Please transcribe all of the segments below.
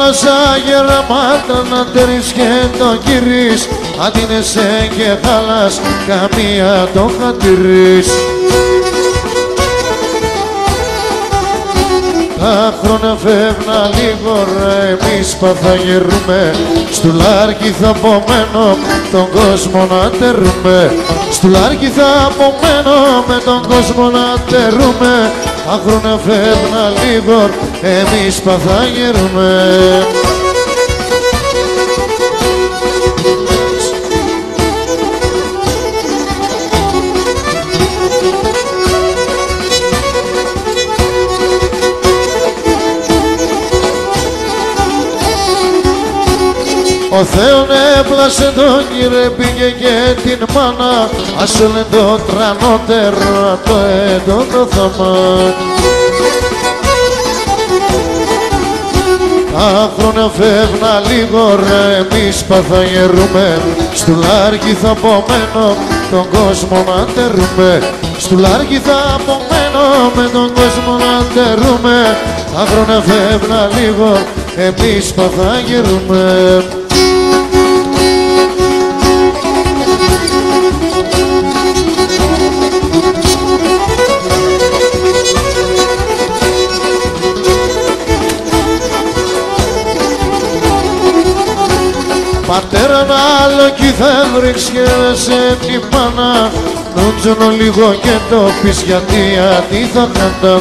θάλασσα γεραμάτα να τερείς και το κυρίς, αντίνεσαι και χάλας, καμία το χατηρείς. Τα χρόνια φεύγουν λίγο ρε, εμείς παθαγερούμε, στουλάρκι θα απομένω τον κόσμο να τερούμε, στουλάρκι θα απομένω με τον κόσμο να τερούμε. Τα χρόνια φεύγουν λίγο, εμείς παθαγερούμε. Ο Θεόν έπλασε τον κύριε, πήγε και την μάνα, άσολε το τρανότερο, το έντο το θαμά. Τα χρόνια φεύγουν λίγο ρε, εμείς παθαγερούμε, στουλάρκι θα απομένω τον κόσμο να τερούμε, στουλάρκι θα απομένω με τον κόσμο να τερούμε. Τα χρόνια φεύγουν λίγο, εμείς παθαγερούμε. Πατέρα ένα άλλο κι θα βρήξε την μάνα, νούτζωνο λίγο και το πεις γιατί θα κάνα.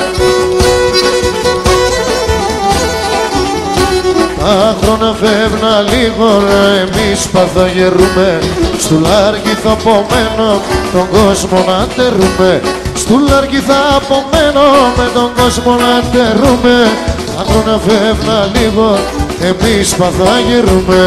Τα χρόνια φεύγουν λίγο ρε, εμείς παθαγερούμε, στουλάρκι θα απομένω τον κόσμο να τερούμε, στουλάρκι θα απομένω με τον κόσμο να τερούμε. Τα χρόνια φεύγουν λίγο, εμείς παθαγερούμε.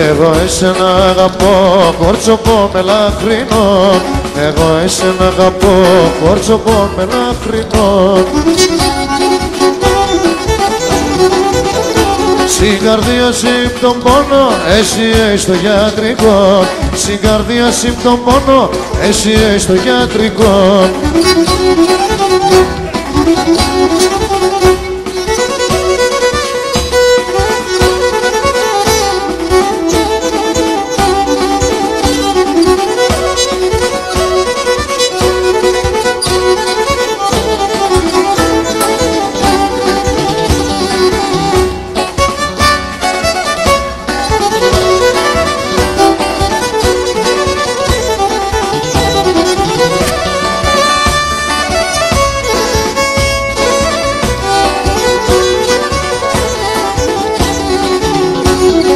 Εγώ εσένα αγαπώ, κόρτσοπο μελαχρινό, εγώ εσένα αγαπώ, κόρτσοπο μελαχρινό. Στην καρδία συμπ τον πόνο, εσύ στο γιατρικό, στην καρδία συμπ τον πόνο, εσύ στο γιατρικό.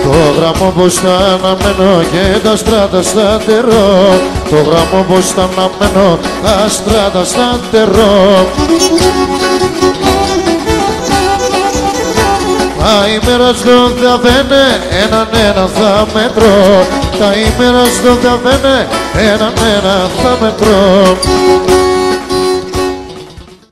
Το γράμμο πως θα αναμένω και τα στράτα στα τερό, το γράμμο πως θα αναμένω τα στράτα στα τερό. Τα ημέρα στο διαβαίνε, έναν θα μετρώ, τα ημέρα στο διαβαίνε, έναν θα μετρώ.